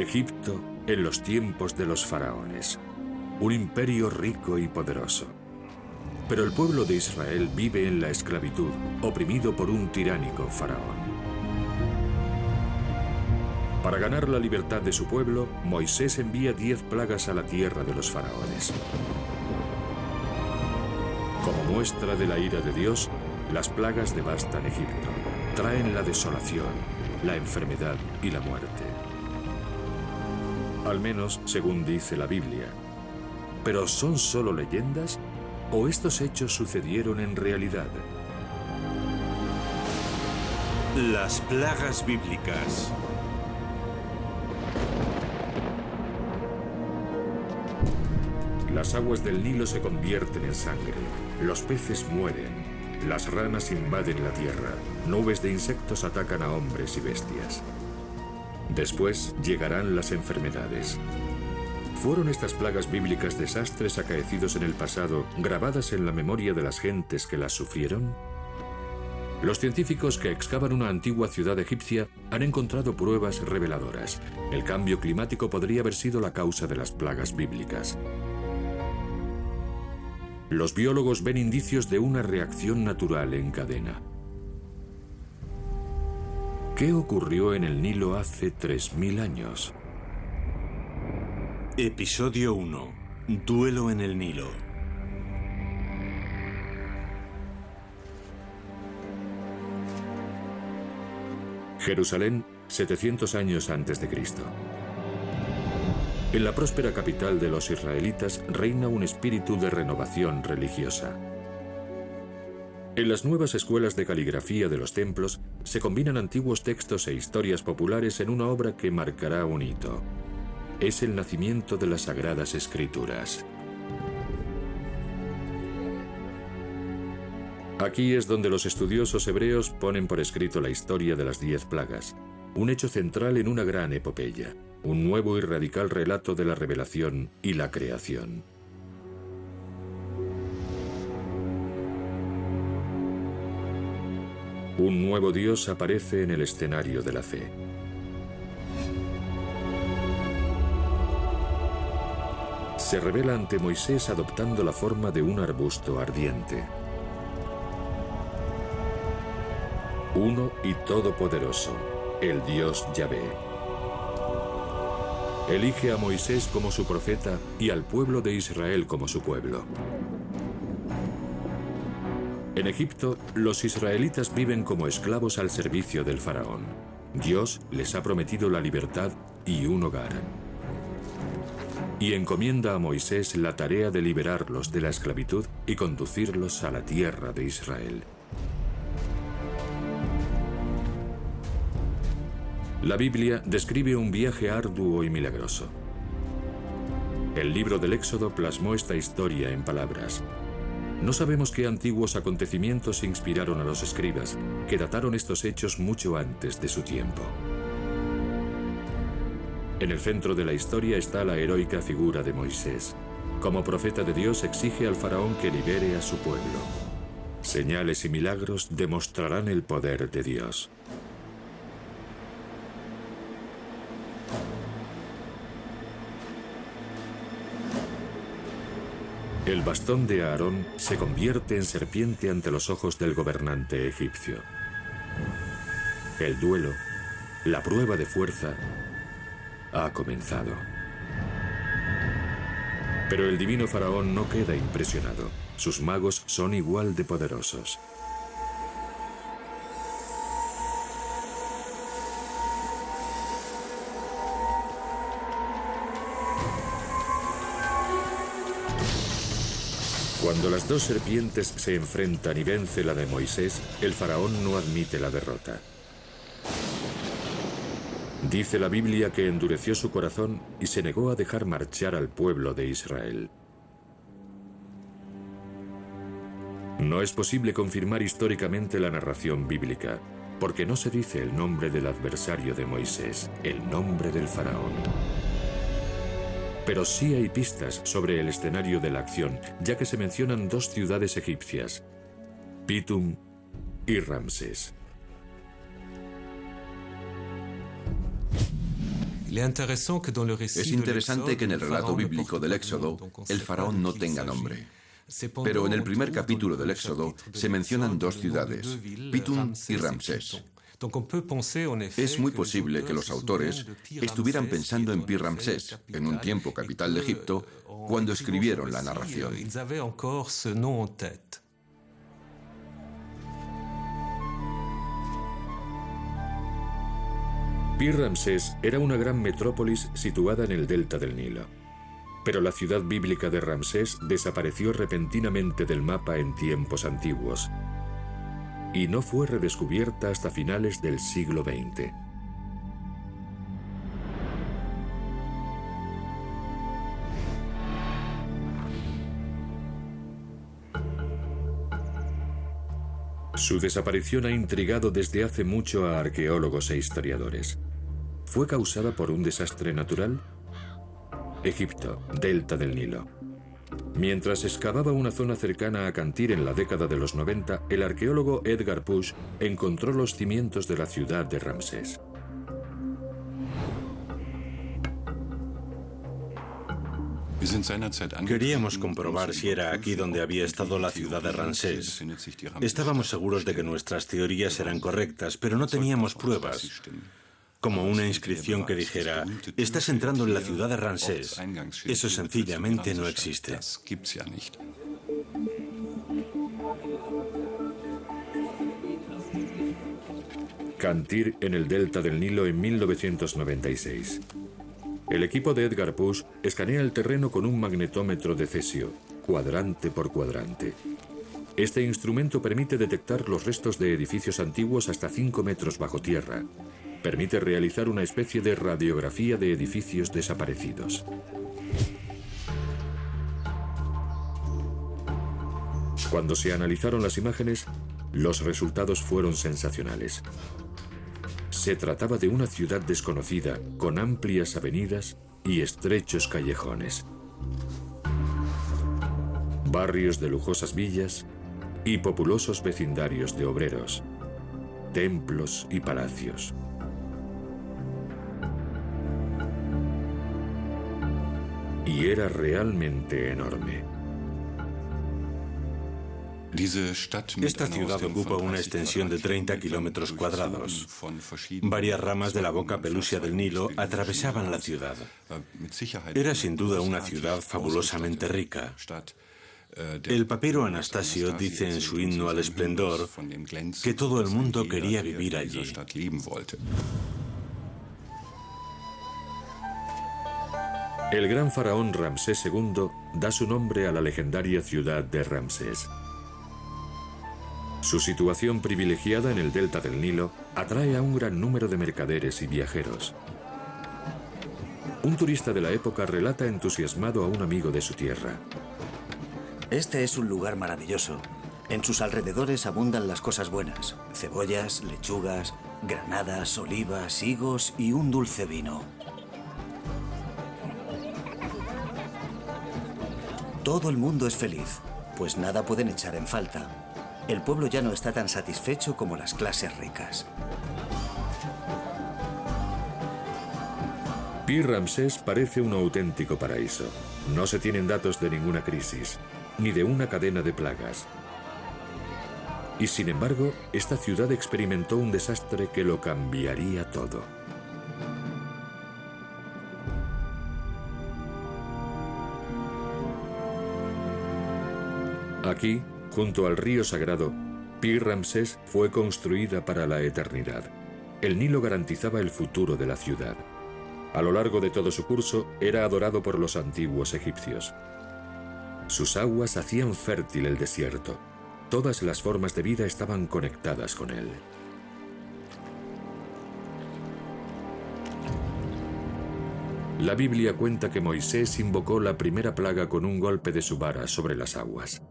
Egipto en los tiempos de los faraones. Un imperio rico y poderoso. Pero el pueblo de Israel vive en la esclavitud, oprimido por un tiránico faraón. Para ganar la libertad de su pueblo, Moisés envía 10 plagas a la tierra de los faraones. Como muestra de la ira de Dios, las plagas devastan Egipto. Traen la desolación, la enfermedad y la muerte. Al menos según dice la Biblia. ¿Pero son solo leyendas o estos hechos sucedieron en realidad? Las plagas bíblicas. Las aguas del Nilo se convierten en sangre, los peces mueren, las ranas invaden la tierra, nubes de insectos atacan a hombres y bestias. Después llegarán las enfermedades. ¿Fueron estas plagas bíblicas desastres acaecidos en el pasado, grabadas en la memoria de las gentes que las sufrieron? Los científicos que excavan una antigua ciudad egipcia han encontrado pruebas reveladoras. El cambio climático podría haber sido la causa de las plagas bíblicas. Los biólogos ven indicios de una reacción natural en cadena. ¿Qué ocurrió en el Nilo hace 3000 años? Episodio 1. Duelo en el Nilo. Jerusalén, 700 años antes de Cristo. En la próspera capital de los israelitas reina un espíritu de renovación religiosa. En las nuevas escuelas de caligrafía de los templos se combinan antiguos textos e historias populares en una obra que marcará un hito. Es el nacimiento de las Sagradas Escrituras. Aquí es donde los estudiosos hebreos ponen por escrito la historia de las 10 plagas, un hecho central en una gran epopeya, un nuevo y radical relato de la revelación y la creación. Un nuevo Dios aparece en el escenario de la fe. Se revela ante Moisés adoptando la forma de un arbusto ardiente. Uno y todopoderoso, el Dios Yahvé. Elige a Moisés como su profeta y al pueblo de Israel como su pueblo. En Egipto, los israelitas viven como esclavos al servicio del faraón. Dios les ha prometido la libertad y un hogar. Y encomienda a Moisés la tarea de liberarlos de la esclavitud y conducirlos a la tierra de Israel. La Biblia describe un viaje arduo y milagroso. El libro del Éxodo plasmó esta historia en palabras. No sabemos qué antiguos acontecimientos inspiraron a los escribas, que dataron estos hechos mucho antes de su tiempo. En el centro de la historia está la heroica figura de Moisés. Como profeta de Dios exige al faraón que libere a su pueblo. Señales y milagros demostrarán el poder de Dios. El bastón de Aarón se convierte en serpiente ante los ojos del gobernante egipcio. El duelo, la prueba de fuerza, ha comenzado. Pero el divino faraón no queda impresionado. Sus magos son igual de poderosos. Cuando las dos serpientes se enfrentan y vence la de Moisés, el faraón no admite la derrota. Dice la Biblia que endureció su corazón y se negó a dejar marchar al pueblo de Israel. No es posible confirmar históricamente la narración bíblica, porque no se dice el nombre del adversario de Moisés, el nombre del faraón. Pero sí hay pistas sobre el escenario de la acción, ya que se mencionan dos ciudades egipcias, Pitum y Ramsés. Es interesante que en el relato bíblico del Éxodo el faraón no tenga nombre. Pero en el primer capítulo del Éxodo se mencionan dos ciudades, Pitum y Ramsés. Es muy posible que los autores estuvieran pensando en Pi-Ramsés, en un tiempo capital de Egipto, cuando escribieron la narración. Pi-Ramsés era una gran metrópolis situada en el delta del Nilo. Pero la ciudad bíblica de Ramsés desapareció repentinamente del mapa en tiempos antiguos y no fue redescubierta hasta finales del siglo XX. Su desaparición ha intrigado desde hace mucho a arqueólogos e historiadores. ¿Fue causada por un desastre natural? Egipto, delta del Nilo. Mientras excavaba una zona cercana a Cantir en la década de los 90, el arqueólogo Edgar Pusch encontró los cimientos de la ciudad de Ramsés. Queríamos comprobar si era aquí donde había estado la ciudad de Ramsés. Estábamos seguros de que nuestras teorías eran correctas, pero no teníamos pruebas. Como una inscripción que dijera, estás entrando en la ciudad de Ramsés. Eso sencillamente no existe. Cantir en el delta del Nilo en 1996. El equipo de Edgar Pusch escanea el terreno con un magnetómetro de cesio, cuadrante por cuadrante. Este instrumento permite detectar los restos de edificios antiguos hasta 5 metros bajo tierra. Permite realizar una especie de radiografía de edificios desaparecidos. Cuando se analizaron las imágenes, los resultados fueron sensacionales. Se trataba de una ciudad desconocida, con amplias avenidas y estrechos callejones. Barrios de lujosas villas y populosos vecindarios de obreros, templos y palacios. Y era realmente enorme. Esta ciudad ocupa una extensión de 30 kilómetros cuadrados. Varias ramas de la boca pelusia del Nilo atravesaban la ciudad. Era sin duda una ciudad fabulosamente rica. El papiro Anastasio dice en su himno al esplendor que todo el mundo quería vivir allí. El gran faraón Ramsés II da su nombre a la legendaria ciudad de Ramsés. Su situación privilegiada en el delta del Nilo atrae a un gran número de mercaderes y viajeros. Un turista de la época relata entusiasmado a un amigo de su tierra. Este es un lugar maravilloso. En sus alrededores abundan las cosas buenas: cebollas, lechugas, granadas, olivas, higos y un dulce vino. Todo el mundo es feliz, pues nada pueden echar en falta. El pueblo ya no está tan satisfecho como las clases ricas. Pi-Ramsés parece un auténtico paraíso. No se tienen datos de ninguna crisis, ni de una cadena de plagas. Y sin embargo, esta ciudad experimentó un desastre que lo cambiaría todo. Aquí, junto al río sagrado, Pi-Ramsés fue construida para la eternidad. El Nilo garantizaba el futuro de la ciudad. A lo largo de todo su curso, era adorado por los antiguos egipcios. Sus aguas hacían fértil el desierto. Todas las formas de vida estaban conectadas con él. La Biblia cuenta que Moisés invocó la primera plaga con un golpe de su vara sobre las aguas.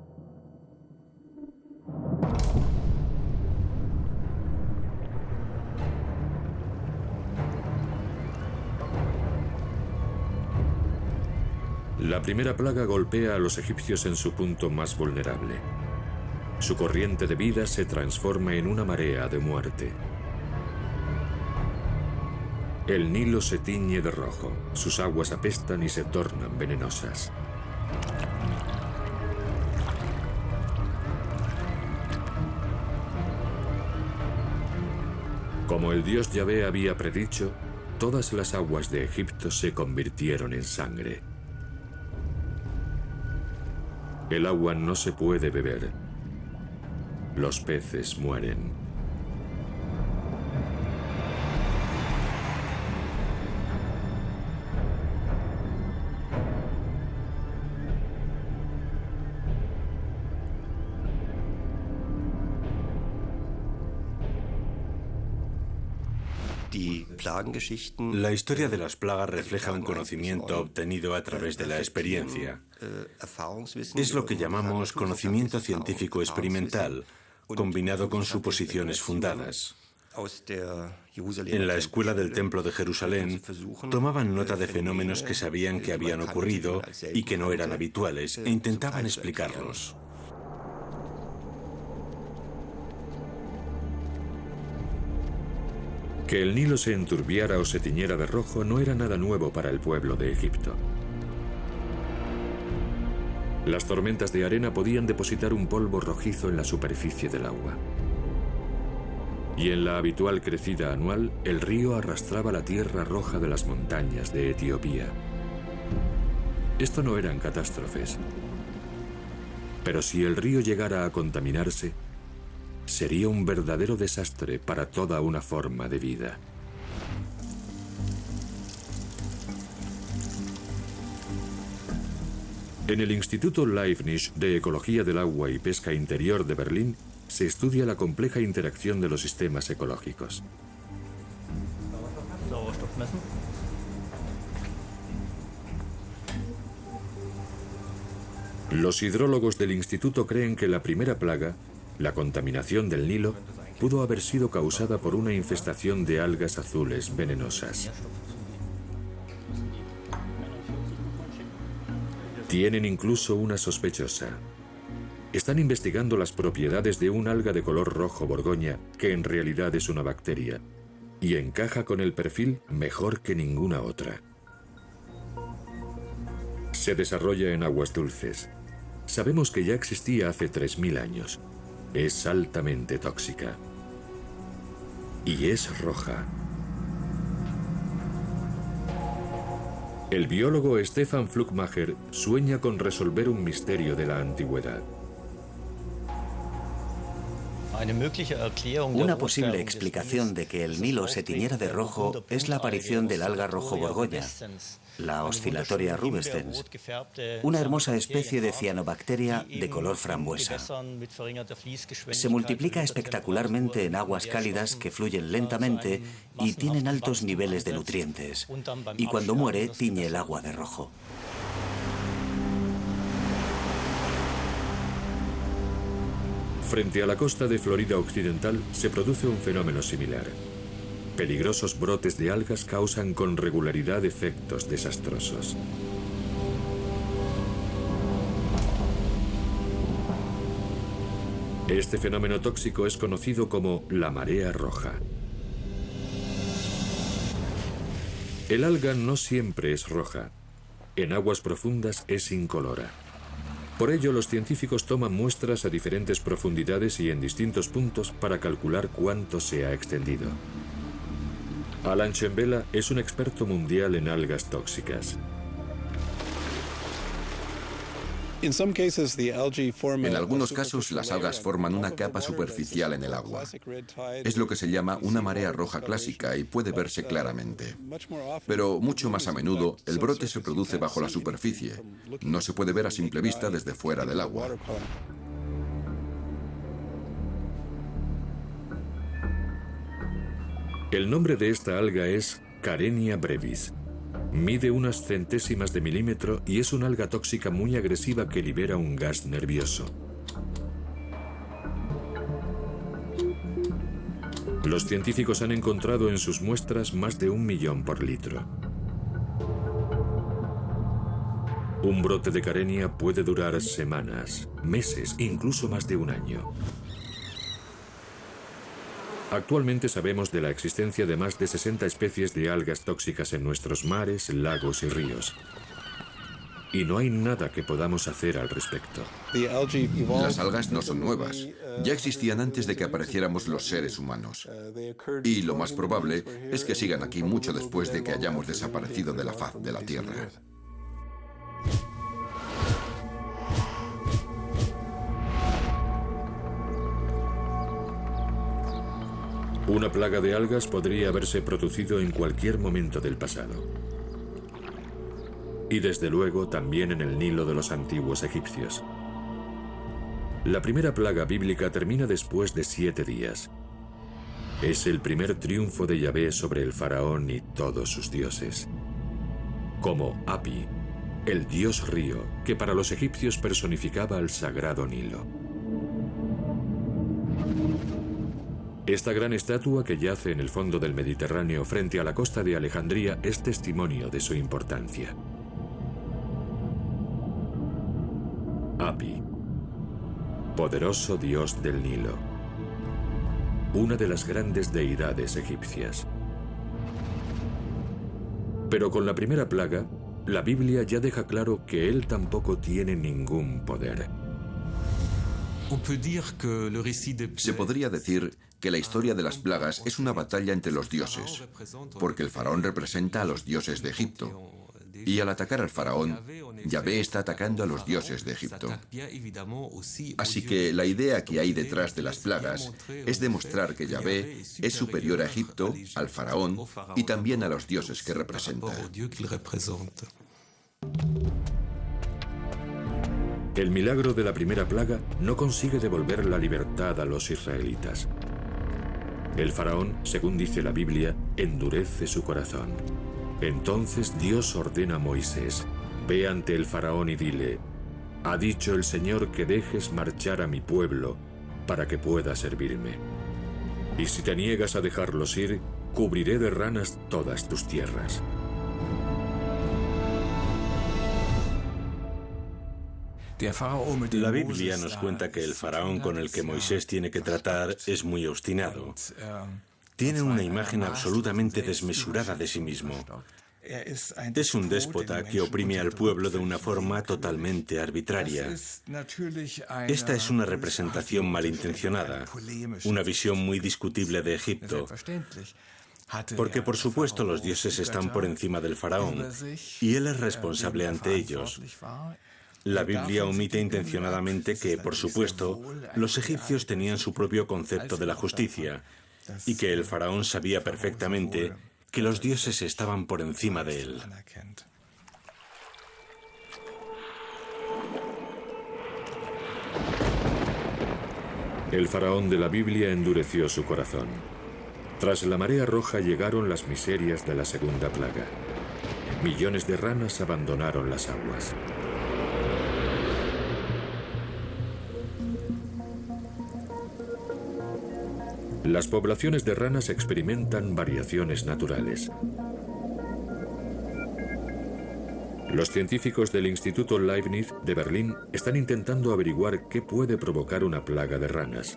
La primera plaga golpea a los egipcios en su punto más vulnerable. Su corriente de vida se transforma en una marea de muerte. El Nilo se tiñe de rojo, sus aguas apestan y se tornan venenosas. Como el dios Yahvé había predicho, todas las aguas de Egipto se convirtieron en sangre. El agua no se puede beber. Los peces mueren. La historia de las plagas refleja un conocimiento obtenido a través de la experiencia. Es lo que llamamos conocimiento científico experimental, combinado con suposiciones fundadas. En la escuela del Templo de Jerusalén tomaban nota de fenómenos que sabían que habían ocurrido y que no eran habituales e intentaban explicarlos. Que el Nilo se enturbiara o se tiñera de rojo no era nada nuevo para el pueblo de Egipto. Las tormentas de arena podían depositar un polvo rojizo en la superficie del agua. Y en la habitual crecida anual, el río arrastraba la tierra roja de las montañas de Etiopía. Esto no eran catástrofes. Pero si el río llegara a contaminarse, sería un verdadero desastre para toda una forma de vida. En el Instituto Leibniz de Ecología del Agua y Pesca Interior de Berlín se estudia la compleja interacción de los sistemas ecológicos. Los hidrólogos del instituto creen que la primera plaga, la contaminación del Nilo, pudo haber sido causada por una infestación de algas azules venenosas. Tienen incluso una sospechosa. Están investigando las propiedades de un alga de color rojo Borgoña, que en realidad es una bacteria, y encaja con el perfil mejor que ninguna otra. Se desarrolla en aguas dulces. Sabemos que ya existía hace 3000 años. Es altamente tóxica. Y es roja. El biólogo Stefan Flugmacher sueña con resolver un misterio de la antigüedad. Una posible explicación de que el Nilo se tiñera de rojo es la aparición del alga rojo Borgoña, la Oscillatoria rubescens, una hermosa especie de cianobacteria de color frambuesa. Se multiplica espectacularmente en aguas cálidas que fluyen lentamente y tienen altos niveles de nutrientes, y cuando muere tiñe el agua de rojo. Frente a la costa de Florida Occidental se produce un fenómeno similar. Peligrosos brotes de algas causan con regularidad efectos desastrosos. Este fenómeno tóxico es conocido como la marea roja. El alga no siempre es roja. En aguas profundas es incolora. Por ello, los científicos toman muestras a diferentes profundidades y en distintos puntos para calcular cuánto se ha extendido. Alan Chembela es un experto mundial en algas tóxicas. En algunos casos, las algas forman una capa superficial en el agua. Es lo que se llama una marea roja clásica y puede verse claramente. Pero mucho más a menudo, el brote se produce bajo la superficie. No se puede ver a simple vista desde fuera del agua. El nombre de esta alga es Karenia brevis. Mide unas centésimas de milímetro y es una alga tóxica muy agresiva que libera un gas nervioso. Los científicos han encontrado en sus muestras más de 1 millón por litro. Un brote de Karenia puede durar semanas, meses, incluso más de un año. Actualmente sabemos de la existencia de más de 60 especies de algas tóxicas en nuestros mares, lagos y ríos. Y no hay nada que podamos hacer al respecto. Las algas no son nuevas. Ya existían antes de que apareciéramos los seres humanos. Y lo más probable es que sigan aquí mucho después de que hayamos desaparecido de la faz de la Tierra. Una plaga de algas podría haberse producido en cualquier momento del pasado. Y desde luego también en el Nilo de los antiguos egipcios. La primera plaga bíblica termina después de 7 días. Es el primer triunfo de Yahvé sobre el faraón y todos sus dioses. Como Hapi, el dios río, que para los egipcios personificaba al sagrado Nilo. Esta gran estatua que yace en el fondo del Mediterráneo frente a la costa de Alejandría es testimonio de su importancia. Hapi, poderoso dios del Nilo, una de las grandes deidades egipcias. Pero con la primera plaga, la Biblia ya deja claro que él tampoco tiene ningún poder. Se podría decir que la historia de las plagas es una batalla entre los dioses, porque el faraón representa a los dioses de Egipto. Y al atacar al faraón, Yahvé está atacando a los dioses de Egipto. Así que la idea que hay detrás de las plagas es demostrar que Yahvé es superior a Egipto, al faraón y también a los dioses que representa. El milagro de la primera plaga no consigue devolver la libertad a los israelitas. El faraón, según dice la Biblia, endurece su corazón. Entonces Dios ordena a Moisés: ve ante el faraón y dile: ha dicho el Señor que dejes marchar a mi pueblo para que pueda servirme. Y si te niegas a dejarlos ir, cubriré de ranas todas tus tierras. La Biblia nos cuenta que el faraón con el que Moisés tiene que tratar es muy obstinado. Tiene una imagen absolutamente desmesurada de sí mismo. Es un déspota que oprime al pueblo de una forma totalmente arbitraria. Esta es una representación malintencionada, una visión muy discutible de Egipto. Porque por supuesto los dioses están por encima del faraón y él es responsable ante ellos. La Biblia omite intencionadamente que, por supuesto, los egipcios tenían su propio concepto de la justicia y que el faraón sabía perfectamente que los dioses estaban por encima de él. El faraón de la Biblia endureció su corazón. Tras la marea roja llegaron las miserias de la segunda plaga. Millones de ranas abandonaron las aguas. Las poblaciones de ranas experimentan variaciones naturales. Los científicos del Instituto Leibniz de Berlín están intentando averiguar qué puede provocar una plaga de ranas.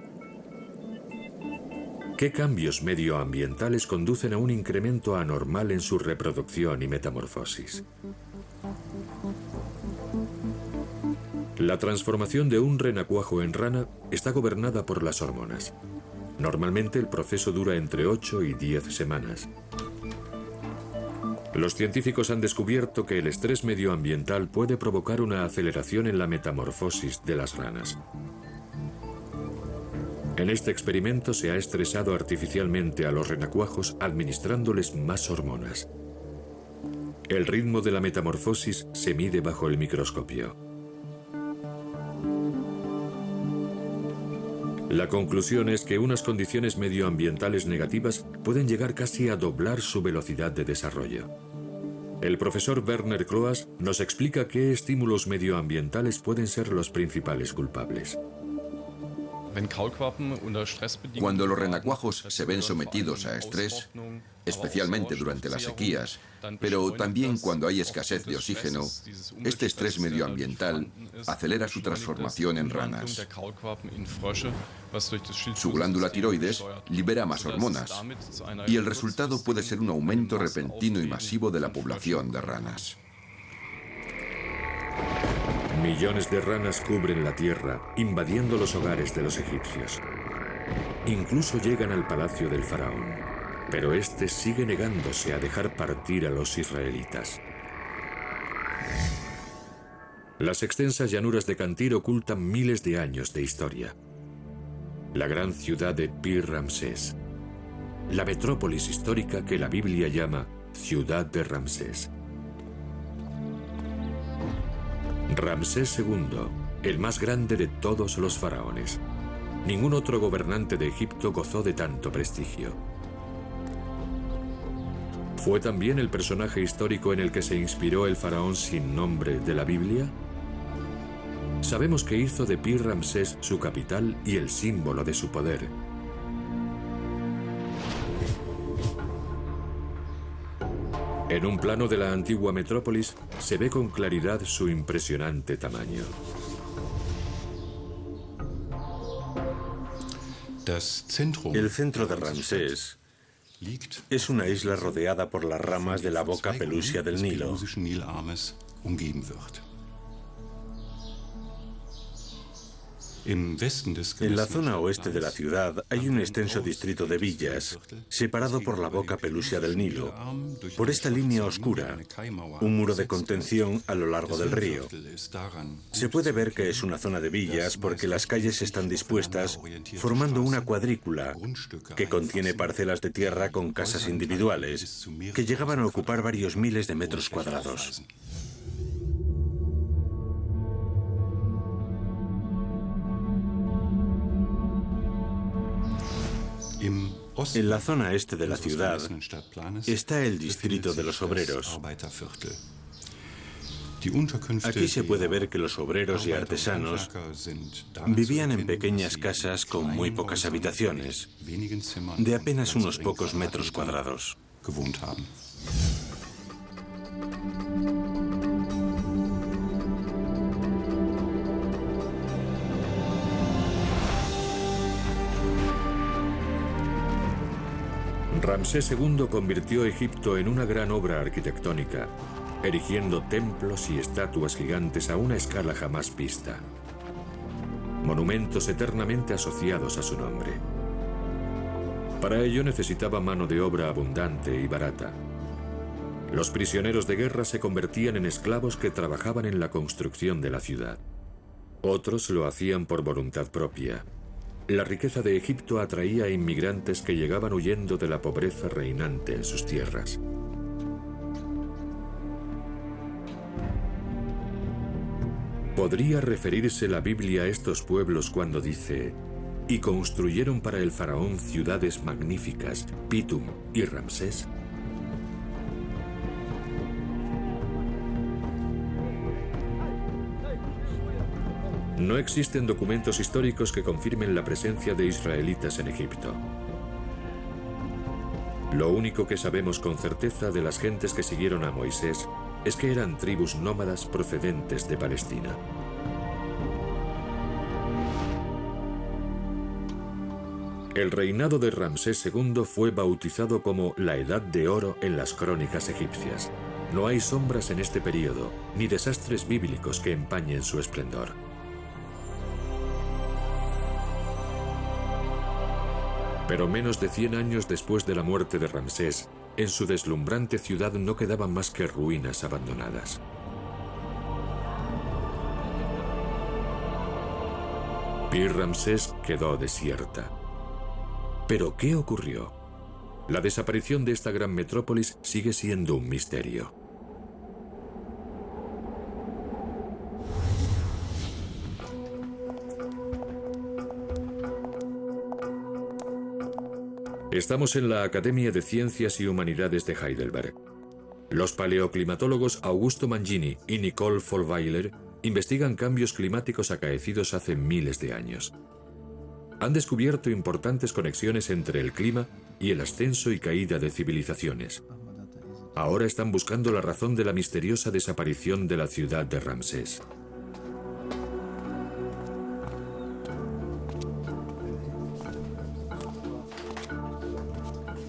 ¿Qué cambios medioambientales conducen a un incremento anormal en su reproducción y metamorfosis? La transformación de un renacuajo en rana está gobernada por las hormonas. Normalmente el proceso dura entre 8 y 10 semanas. Los científicos han descubierto que el estrés medioambiental puede provocar una aceleración en la metamorfosis de las ranas. En este experimento se ha estresado artificialmente a los renacuajos administrándoles más hormonas. El ritmo de la metamorfosis se mide bajo el microscopio. La conclusión es que unas condiciones medioambientales negativas pueden llegar casi a doblar su velocidad de desarrollo. El profesor Werner Kroas nos explica qué estímulos medioambientales pueden ser los principales culpables. Cuando los renacuajos se ven sometidos a estrés, especialmente durante las sequías, pero también cuando hay escasez de oxígeno, este estrés medioambiental acelera su transformación en ranas. Su glándula tiroides libera más hormonas y el resultado puede ser un aumento repentino y masivo de la población de ranas. Millones de ranas cubren la tierra, invadiendo los hogares de los egipcios. Incluso llegan al palacio del faraón, pero este sigue negándose a dejar partir a los israelitas. Las extensas llanuras de Cantir ocultan miles de años de historia. La gran ciudad de Pir Ramsés, la metrópolis histórica que la Biblia llama Ciudad de Ramsés. Ramsés II, el más grande de todos los faraones. Ningún otro gobernante de Egipto gozó de tanto prestigio. ¿Fue también el personaje histórico en el que se inspiró el faraón sin nombre de la Biblia? Sabemos que hizo de Pir Ramsés su capital y el símbolo de su poder. En un plano de la antigua metrópolis se ve con claridad su impresionante tamaño. El centro de Ramsés es una isla rodeada por las ramas de la boca pelusia del Nilo. En la zona oeste de la ciudad hay un extenso distrito de villas, separado por la boca pelusia del Nilo, por esta línea oscura, un muro de contención a lo largo del río. Se puede ver que es una zona de villas porque las calles están dispuestas formando una cuadrícula que contiene parcelas de tierra con casas individuales que llegaban a ocupar varios miles de metros cuadrados. En la zona este de la ciudad está el distrito de los obreros. Aquí se puede ver que los obreros y artesanos vivían en pequeñas casas con muy pocas habitaciones, de apenas unos pocos metros cuadrados. Ramsés II convirtió Egipto en una gran obra arquitectónica, erigiendo templos y estatuas gigantes a una escala jamás vista. Monumentos eternamente asociados a su nombre. Para ello necesitaba mano de obra abundante y barata. Los prisioneros de guerra se convertían en esclavos que trabajaban en la construcción de la ciudad. Otros lo hacían por voluntad propia. La riqueza de Egipto atraía a inmigrantes que llegaban huyendo de la pobreza reinante en sus tierras. ¿Podría referirse la Biblia a estos pueblos cuando dice: y construyeron para el faraón ciudades magníficas, Pitum y Ramsés? No existen documentos históricos que confirmen la presencia de israelitas en Egipto. Lo único que sabemos con certeza de las gentes que siguieron a Moisés es que eran tribus nómadas procedentes de Palestina. El reinado de Ramsés II fue bautizado como la Edad de Oro en las crónicas egipcias. No hay sombras en este período, ni desastres bíblicos que empañen su esplendor. Pero menos de 100 años después de la muerte de Ramsés, en su deslumbrante ciudad no quedaban más que ruinas abandonadas. Pir Ramsés quedó desierta. ¿Pero qué ocurrió? La desaparición de esta gran metrópolis sigue siendo un misterio. Estamos en la Academia de Ciencias y Humanidades de Heidelberg. Los paleoclimatólogos Augusto Mangini y Nicole Vollweiler investigan cambios climáticos acaecidos hace miles de años. han descubierto importantes conexiones entre el clima y el ascenso y caída de civilizaciones. Ahora están buscando la razón de la misteriosa desaparición de la ciudad de Ramsés.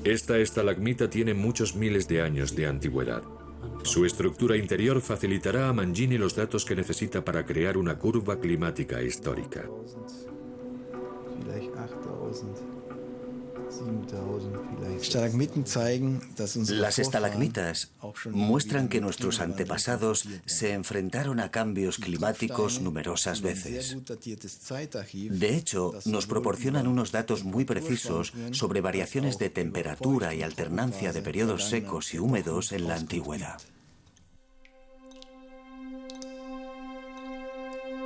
Esta estalagmita tiene muchos miles de años de antigüedad. Su estructura interior facilitará a Mangini los datos que necesita para crear una curva climática histórica. Las estalagmitas muestran que nuestros antepasados se enfrentaron a cambios climáticos numerosas veces. De hecho, nos proporcionan unos datos muy precisos sobre variaciones de temperatura y alternancia de periodos secos y húmedos en la antigüedad.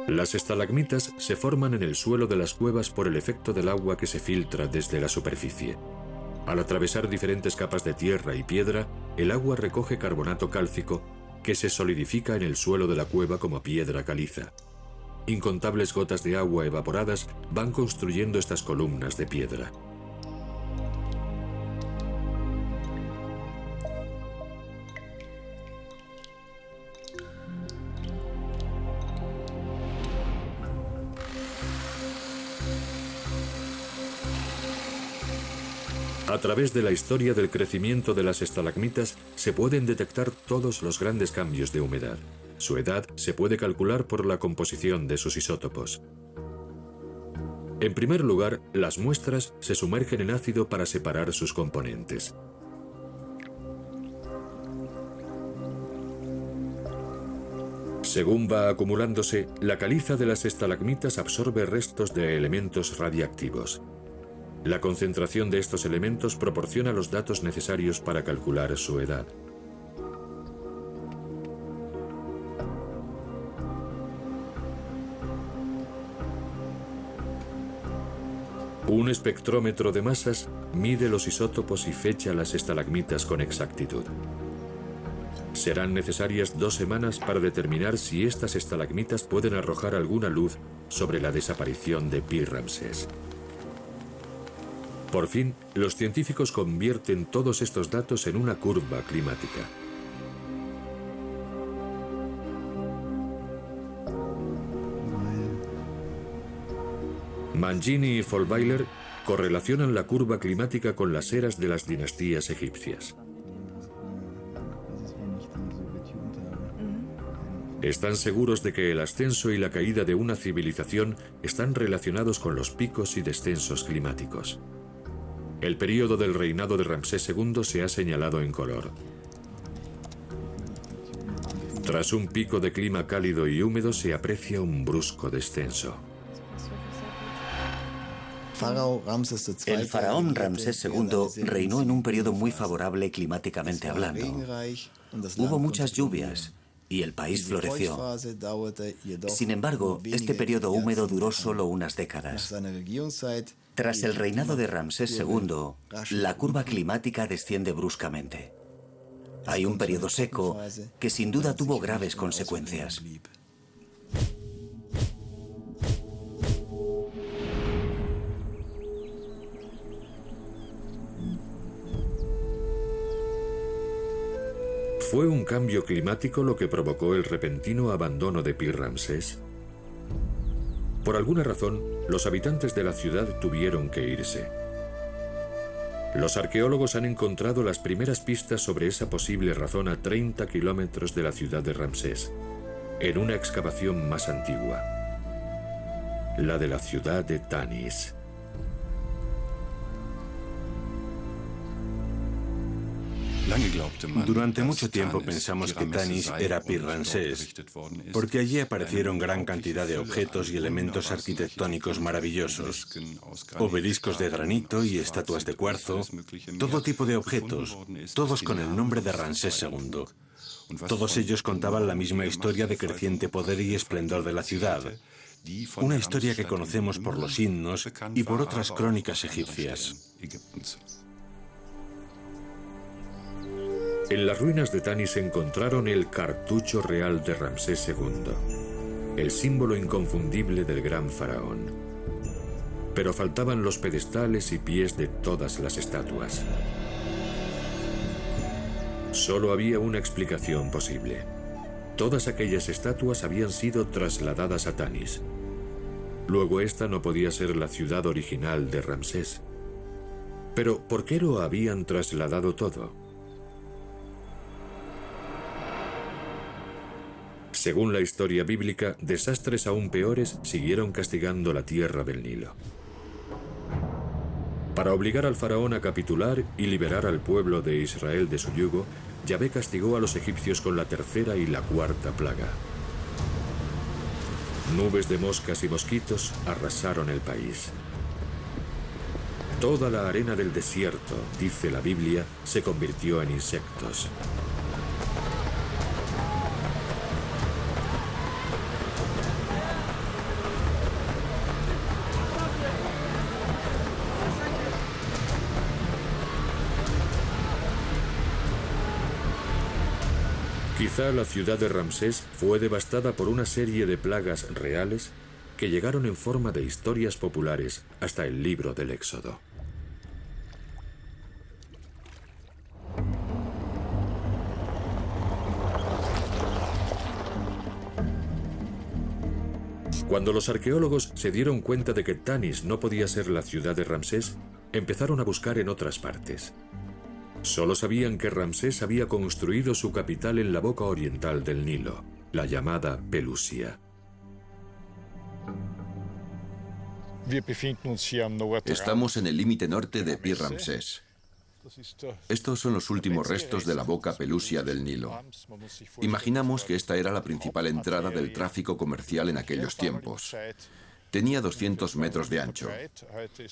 Las estalagmitas se forman en el suelo de las cuevas por el efecto del agua que se filtra desde la superficie. Al atravesar diferentes capas de tierra y piedra, el agua recoge carbonato cálcico que se solidifica en el suelo de la cueva como piedra caliza. Incontables gotas de agua evaporadas van construyendo estas columnas de piedra. A través de la historia del crecimiento de las estalagmitas se pueden detectar todos los grandes cambios de humedad. Su edad se puede calcular por la composición de sus isótopos. En primer lugar, las muestras se sumergen en ácido para separar sus componentes. Según va acumulándose, la caliza de las estalagmitas absorbe restos de elementos radiactivos. La concentración de estos elementos proporciona los datos necesarios para calcular su edad. Un espectrómetro de masas mide los isótopos y fecha las estalagmitas con exactitud. Serán necesarias 2 semanas para determinar si estas estalagmitas pueden arrojar alguna luz sobre la desaparición de Pi Ramsés. Por fin, los científicos convierten todos estos datos en una curva climática. Mangini y Vollweiler correlacionan la curva climática con las eras de las dinastías egipcias. Están seguros de que el ascenso y la caída de una civilización están relacionados con los picos y descensos climáticos. El período del reinado de Ramsés II se ha señalado en color. Tras un pico de clima cálido y húmedo se aprecia un brusco descenso. El faraón Ramsés II reinó en un periodo muy favorable climáticamente hablando. Hubo muchas lluvias y el país floreció. Sin embargo, este periodo húmedo duró solo unas décadas. Tras el reinado de Ramsés II, la curva climática desciende bruscamente. Hay un periodo seco que sin duda tuvo graves consecuencias. ¿Fue un cambio climático lo que provocó el repentino abandono de Pi Ramsés? Por alguna razón, los habitantes de la ciudad tuvieron que irse. Los arqueólogos han encontrado las primeras pistas sobre esa posible razón a 30 kilómetros de la ciudad de Ramsés, en una excavación más antigua, la de la ciudad de Tanis. Durante mucho tiempo pensamos que Tanis era Pi Ramsés, porque allí aparecieron gran cantidad de objetos y elementos arquitectónicos maravillosos, obeliscos de granito y estatuas de cuarzo, todo tipo de objetos, todos con el nombre de Ramsés II. Todos ellos contaban la misma historia de creciente poder y esplendor de la ciudad, una historia que conocemos por los himnos y por otras crónicas egipcias. En las ruinas de Tanis se encontraron el cartucho real de Ramsés II, el símbolo inconfundible del gran faraón. pero faltaban los pedestales y pies de todas las estatuas. Solo había una explicación posible. Todas aquellas estatuas habían sido trasladadas a Tanis. Luego esta no podía ser la ciudad original de Ramsés. Pero ¿por qué lo habían trasladado todo? Según la historia bíblica, desastres aún peores siguieron castigando la tierra del Nilo. Para obligar al faraón a capitular y liberar al pueblo de Israel de su yugo, Yahvé castigó a los egipcios con la tercera y la cuarta plaga. Nubes de moscas y mosquitos arrasaron el país. Toda la arena del desierto, dice la Biblia, se convirtió en insectos. Quizá la ciudad de Ramsés fue devastada por una serie de plagas reales que llegaron en forma de historias populares hasta el libro del Éxodo. Cuando los arqueólogos se dieron cuenta de que Tanis no podía ser la ciudad de Ramsés, empezaron a buscar en otras partes. Solo sabían que Ramsés había construido su capital en la boca oriental del Nilo, la llamada Pelusia. Estamos en el límite norte de Pi Ramsés. Estos son los últimos restos de la boca Pelusia del Nilo. Imaginamos que esta era la principal entrada del tráfico comercial en aquellos tiempos. Tenía 200 metros de ancho.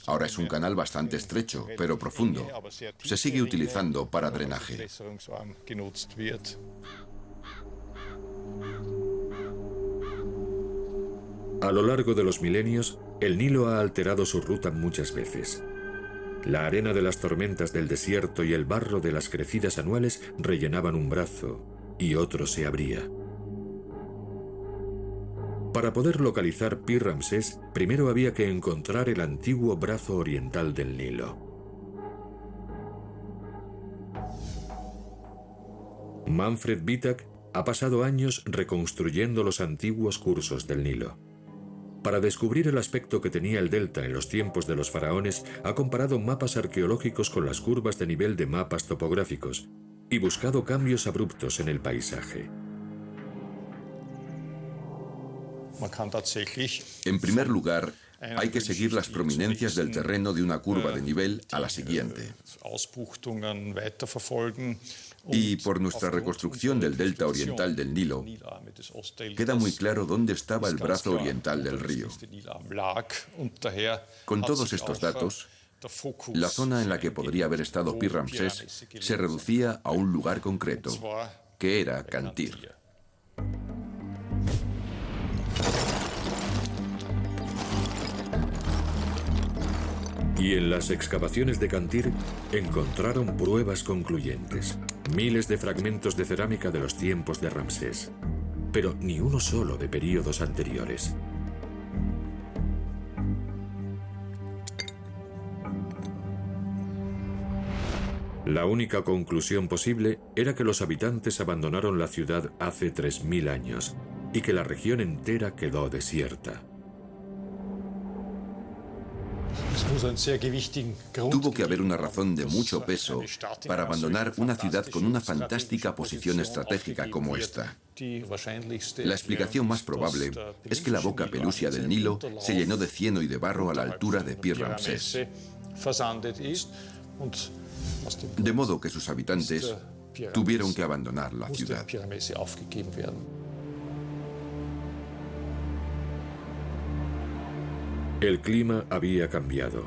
Ahora es un canal bastante estrecho, pero profundo. Se sigue utilizando para drenaje. A lo largo de los milenios, el Nilo ha alterado su ruta muchas veces. La arena de las tormentas del desierto y el barro de las crecidas anuales rellenaban un brazo y otro se abría. Para poder localizar Pi Ramsés, primero había que encontrar el antiguo brazo oriental del Nilo. Manfred Wittak ha pasado años reconstruyendo los antiguos cursos del Nilo. Para descubrir el aspecto que tenía el delta en los tiempos de los faraones, ha comparado mapas arqueológicos con las curvas de nivel de mapas topográficos y buscado cambios abruptos en el paisaje. En primer lugar, hay que seguir las prominencias del terreno de una curva de nivel a la siguiente. Y por nuestra reconstrucción del delta oriental del Nilo, queda muy claro dónde estaba el brazo oriental del río. Con todos estos datos, la zona en la que podría haber estado Pi Ramsés se reducía a un lugar concreto, que era Cantir. Y en las excavaciones de Cantir encontraron pruebas concluyentes. Miles de fragmentos de cerámica de los tiempos de Ramsés, pero ni uno solo de períodos anteriores. La única conclusión posible era que los habitantes abandonaron la ciudad hace 3000 años y que la región entera quedó desierta. Tuvo que haber una razón de mucho peso para abandonar una ciudad con una fantástica posición estratégica como esta. La explicación más probable es que la boca Pelusia del Nilo se llenó de cieno y de barro a la altura de Pi Ramsés. De modo que sus habitantes tuvieron que abandonar la ciudad. El clima había cambiado.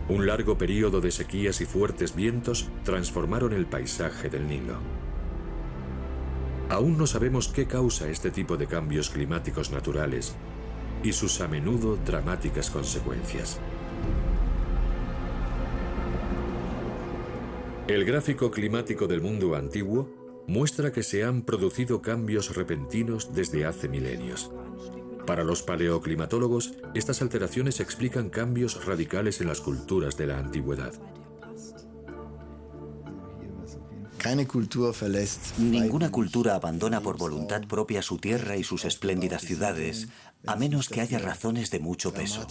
Un largo periodo de sequías y fuertes vientos transformaron el paisaje del Nilo. Aún no sabemos qué causa este tipo de cambios climáticos naturales y sus a menudo dramáticas consecuencias. El gráfico climático del mundo antiguo muestra que se han producido cambios repentinos desde hace milenios. Para los paleoclimatólogos, estas alteraciones explican cambios radicales en las culturas de la antigüedad. Ninguna cultura abandona por voluntad propia su tierra y sus espléndidas ciudades, a menos que haya razones de mucho peso.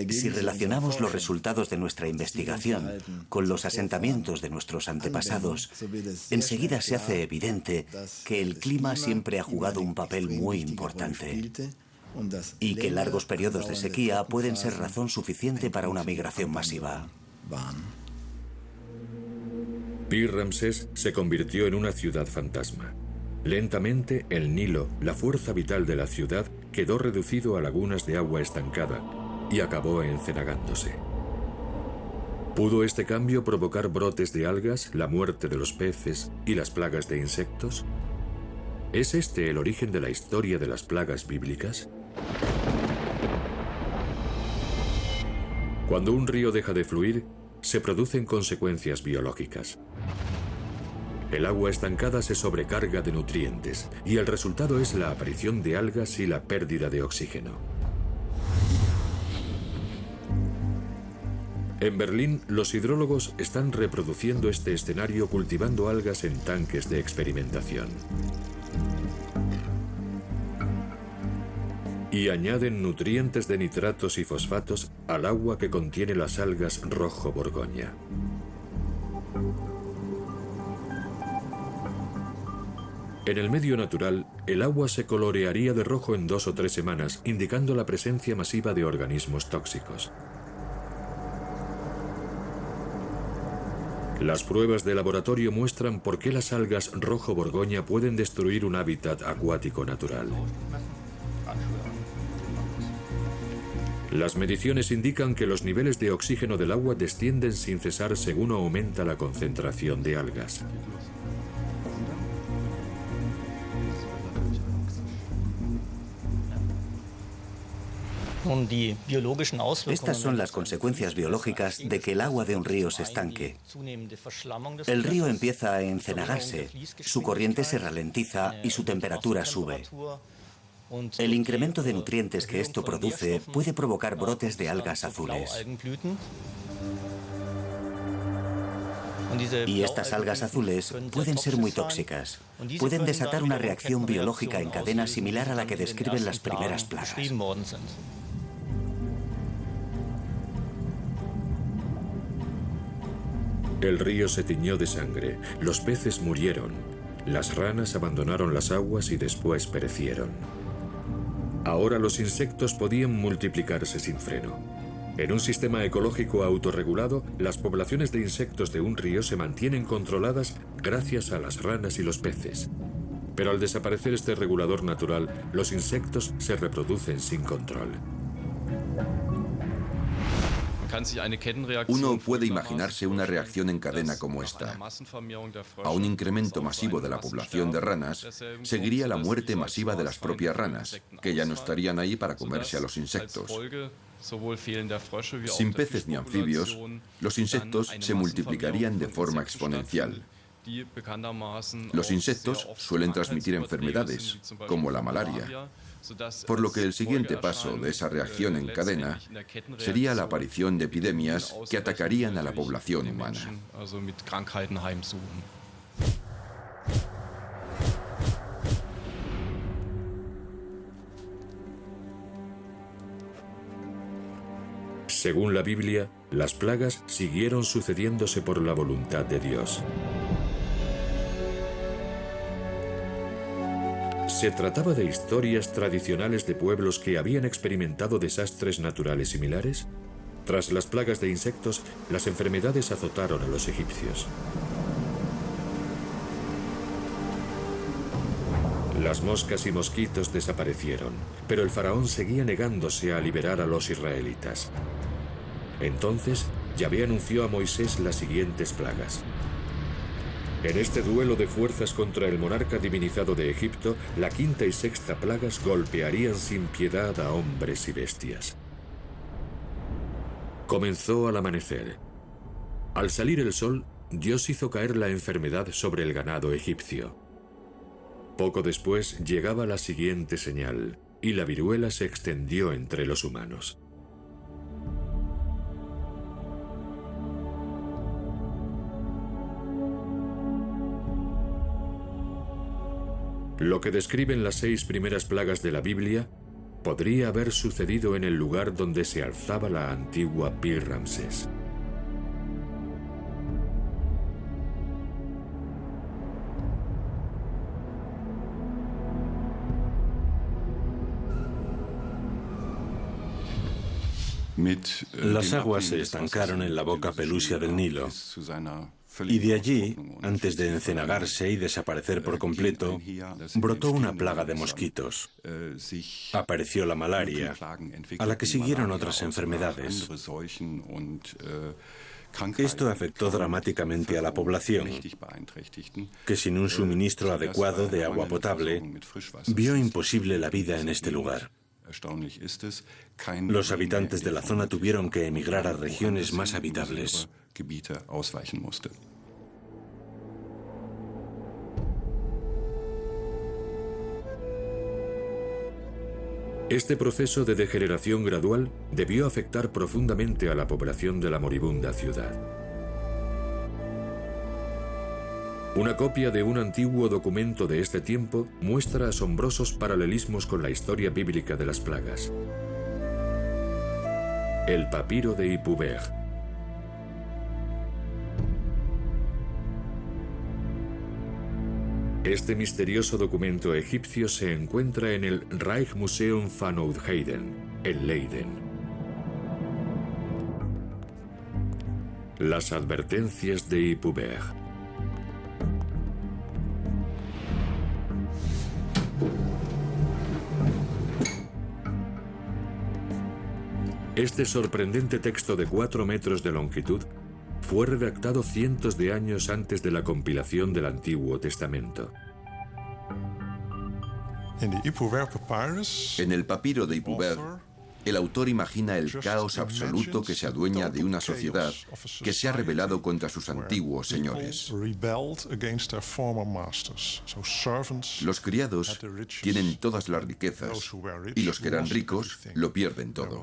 Si relacionamos los resultados de nuestra investigación con los asentamientos de nuestros antepasados, enseguida se hace evidente que el clima siempre ha jugado un papel muy importante y que largos periodos de sequía pueden ser razón suficiente para una migración masiva. Pi-Ramsés se convirtió en una ciudad fantasma. Lentamente, el Nilo, la fuerza vital de la ciudad, quedó reducido a lagunas de agua estancada y acabó encenagándose. ¿Pudo este cambio provocar brotes de algas, la muerte de los peces y las plagas de insectos? ¿Es este el origen de la historia de las plagas bíblicas? Cuando un río deja de fluir, se producen consecuencias biológicas. El agua estancada se sobrecarga de nutrientes y el resultado es la aparición de algas y la pérdida de oxígeno. En Berlín, los hidrólogos están reproduciendo este escenario cultivando algas en tanques de experimentación. Y añaden nutrientes de nitratos y fosfatos al agua que contiene las algas rojo Borgoña. En el medio natural, el agua se colorearía de rojo en 2 o 3 semanas, indicando la presencia masiva de organismos tóxicos. Las pruebas de laboratorio muestran por qué las algas rojo Borgoña pueden destruir un hábitat acuático natural. Las mediciones indican que los niveles de oxígeno del agua descienden sin cesar según aumenta la concentración de algas. Estas son las consecuencias biológicas de que el agua de un río se estanque. El río empieza a encenagarse, su corriente se ralentiza y su temperatura sube. El incremento de nutrientes que esto produce puede provocar brotes de algas azules. Y estas algas azules pueden ser muy tóxicas. Pueden desatar una reacción biológica en cadena similar a la que describen las primeras plagas. El río se tiñó de sangre, los peces murieron, las ranas abandonaron las aguas y después perecieron. Ahora los insectos podían multiplicarse sin freno. En un sistema ecológico autorregulado, las poblaciones de insectos de un río se mantienen controladas gracias a las ranas y los peces. Pero al desaparecer este regulador natural, los insectos se reproducen sin control. Uno puede imaginarse una reacción en cadena como esta. A un incremento masivo de la población de ranas, seguiría la muerte masiva de las propias ranas, que ya no estarían ahí para comerse a los insectos. Sin peces ni anfibios, los insectos se multiplicarían de forma exponencial. Los insectos suelen transmitir enfermedades, como la malaria, por lo que el siguiente paso de esa reacción en cadena sería la aparición de epidemias que atacarían a la población humana. Según la Biblia, las plagas siguieron sucediéndose por la voluntad de Dios. ¿Se trataba de historias tradicionales de pueblos que habían experimentado desastres naturales similares? Tras las plagas de insectos, las enfermedades azotaron a los egipcios. Las moscas y mosquitos desaparecieron, pero el faraón seguía negándose a liberar a los israelitas. Entonces, Yahvé anunció a Moisés las siguientes plagas. En este duelo de fuerzas contra el monarca divinizado de Egipto, la quinta y sexta plagas golpearían sin piedad a hombres y bestias. Comenzó al amanecer. Al salir el sol, Dios hizo caer la enfermedad sobre el ganado egipcio. Poco después llegaba la siguiente señal, y la viruela se extendió entre los humanos. Lo que describen las 6 primeras plagas de la Biblia podría haber sucedido en el lugar donde se alzaba la antigua Pir Ramsés. Las aguas se estancaron en la boca pelusia del Nilo, y de allí, antes de encenagarse y desaparecer por completo, brotó una plaga de mosquitos. Apareció la malaria, a la que siguieron otras enfermedades. Esto afectó dramáticamente a la población, que sin un suministro adecuado de agua potable, vio imposible la vida en este lugar. Los habitantes de la zona tuvieron que emigrar a regiones más habitables. Este proceso de degeneración gradual debió afectar profundamente a la población de la moribunda ciudad. Una copia de un antiguo documento de este tiempo muestra asombrosos paralelismos con la historia bíblica de las plagas. El papiro de Ypubeg. Este misterioso documento egipcio se encuentra en el Rijksmuseum van Oudheden, en Leiden. Las advertencias de Ypubeg. Este sorprendente texto de 4 metros de longitud fue redactado cientos de años antes de la compilación del Antiguo Testamento. En el papiro de Ypubeg, el autor imagina el caos absoluto que se adueña de una sociedad que se ha rebelado contra sus antiguos señores. Los criados tienen todas las riquezas y los que eran ricos lo pierden todo.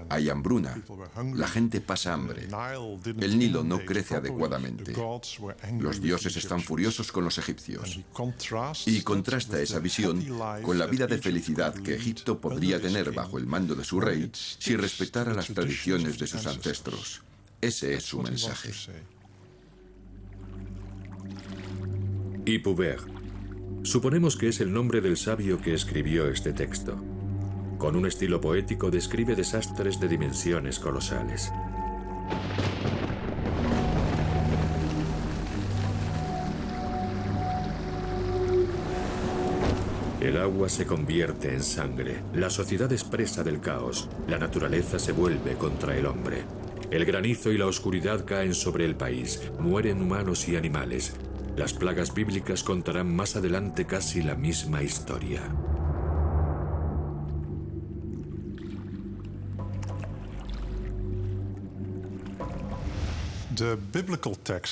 Hay hambruna, la gente pasa hambre, el Nilo no crece adecuadamente, los dioses están furiosos con los egipcios, y contrasta esa visión con la vida de felicidad que Egipto podría tener bajo el mando de su rey si respetara las tradiciones de sus ancestros. Ese es su mensaje. Ypubeg. Suponemos que es el nombre del sabio que escribió este texto. Con un estilo poético describe desastres de dimensiones colosales. El agua se convierte en sangre, la sociedad es presa del caos, la naturaleza se vuelve contra el hombre. El granizo y la oscuridad caen sobre el país, mueren humanos y animales. Las plagas bíblicas contarán más adelante casi la misma historia.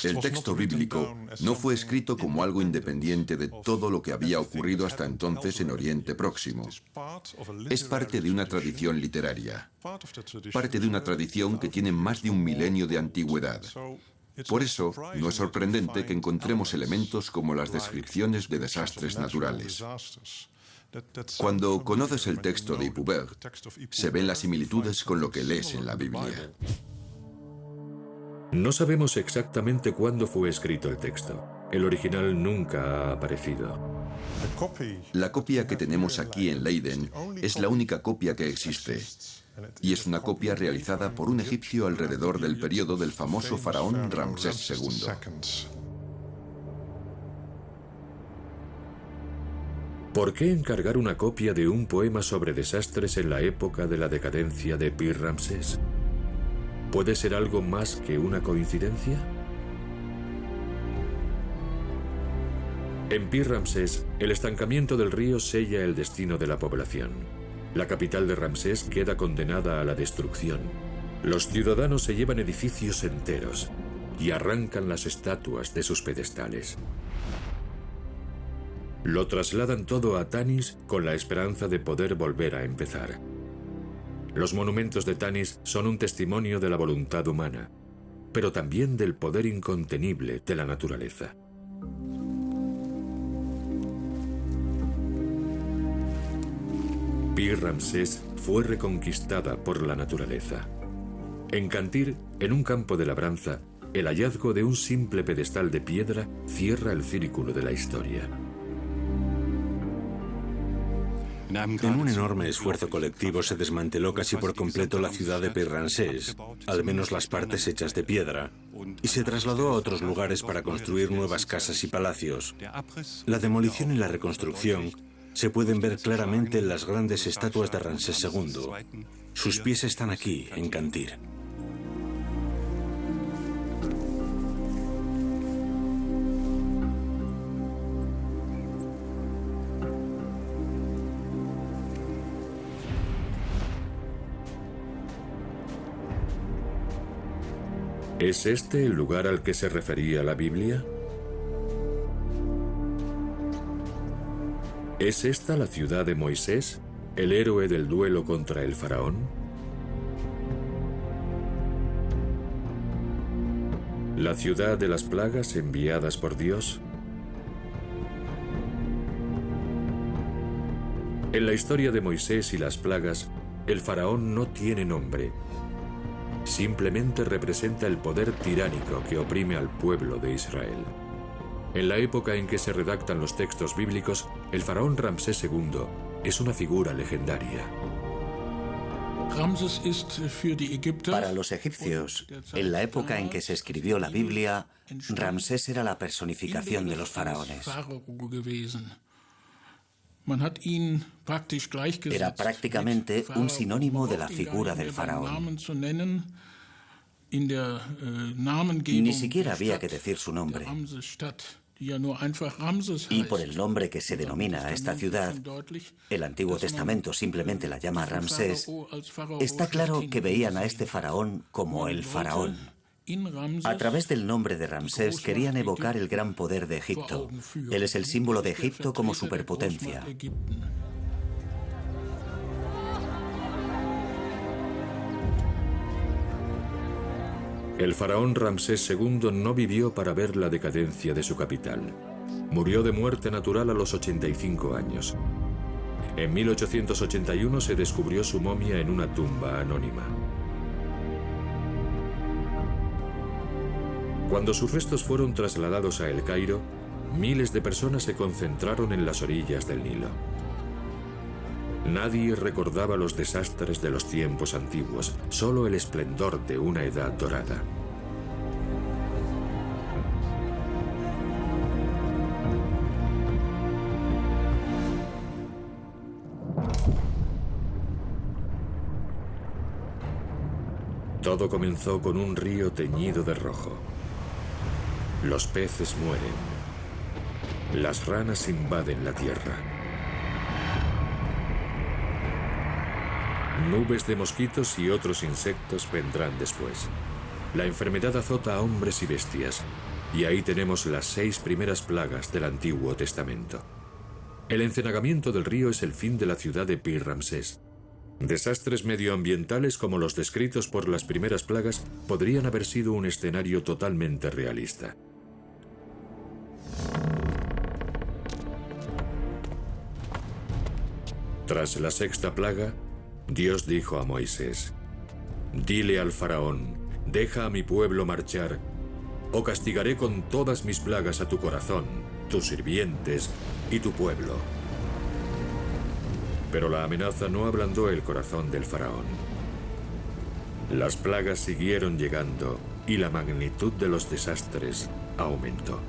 El texto bíblico no fue escrito como algo independiente de todo lo que había ocurrido hasta entonces en Oriente Próximo. Es parte de una tradición literaria, parte de una tradición que tiene más de 1 milenio de antigüedad. Por eso, no es sorprendente que encontremos elementos como las descripciones de desastres naturales. Cuando conoces el texto de Ypubeg, se ven las similitudes con lo que lees en la Biblia. No sabemos exactamente cuándo fue escrito el texto. El original nunca ha aparecido. La copia que tenemos aquí en Leiden es la única copia que existe. Y es una copia realizada por un egipcio alrededor del periodo del famoso faraón Ramsés II. ¿Por qué encargar una copia de un poema sobre desastres en la época de la decadencia de Pir Ramsés? ¿Puede ser algo más que una coincidencia? En Pir Ramsés, el estancamiento del río sella el destino de la población. La capital de Ramsés queda condenada a la destrucción. Los ciudadanos se llevan edificios enteros y arrancan las estatuas de sus pedestales. Lo trasladan todo a Tanis con la esperanza de poder volver a empezar. Los monumentos de Tanis son un testimonio de la voluntad humana, pero también del poder incontenible de la naturaleza. Pir Ramsés fue reconquistada por la naturaleza. En Cantir, en un campo de labranza, el hallazgo de un simple pedestal de piedra cierra el círculo de la historia. En un enorme esfuerzo colectivo se desmanteló casi por completo la ciudad de Pir Ramsés, al menos las partes hechas de piedra, y se trasladó a otros lugares para construir nuevas casas y palacios. La demolición y la reconstrucción se pueden ver claramente en las grandes estatuas de Ramsés II. Sus pies están aquí, en Cantir. ¿Es este el lugar al que se refería la Biblia? ¿Es esta la ciudad de Moisés, el héroe del duelo contra el faraón? ¿La ciudad de las plagas enviadas por Dios? En la historia de Moisés y las plagas, el faraón no tiene nombre. Simplemente representa el poder tiránico que oprime al pueblo de Israel. En la época en que se redactan los textos bíblicos, el faraón Ramsés II es una figura legendaria. Para los egipcios, en la época en que se escribió la Biblia, Ramsés era la personificación de los faraones. Era prácticamente un sinónimo de la figura del faraón. Ni siquiera había que decir su nombre. Y por el nombre que se denomina a esta ciudad, el Antiguo Testamento simplemente la llama Ramsés, está claro que veían a este faraón como el faraón. A través del nombre de Ramsés querían evocar el gran poder de Egipto. Él es el símbolo de Egipto como superpotencia. El faraón Ramsés II no vivió para ver la decadencia de su capital. Murió de muerte natural a los 85 años. En 1881 se descubrió su momia en una tumba anónima. Cuando sus restos fueron trasladados a El Cairo, miles de personas se concentraron en las orillas del Nilo. Nadie recordaba los desastres de los tiempos antiguos, solo el esplendor de una edad dorada. Todo comenzó con un río teñido de rojo. Los peces mueren. Las ranas invaden la tierra. Nubes de mosquitos y otros insectos vendrán después. La enfermedad azota a hombres y bestias, y ahí tenemos las 6 primeras plagas del Antiguo Testamento. El encenagamiento del río es el fin de la ciudad de Pir Ramsés. Desastres medioambientales como los descritos por las primeras plagas podrían haber sido un escenario totalmente realista. Tras la 6ª plaga, Dios dijo a Moisés: «Dile al faraón, deja a mi pueblo marchar, o castigaré con todas mis plagas a tu corazón, tus sirvientes y tu pueblo». Pero la amenaza no ablandó el corazón del faraón. Las plagas siguieron llegando y la magnitud de los desastres aumentó.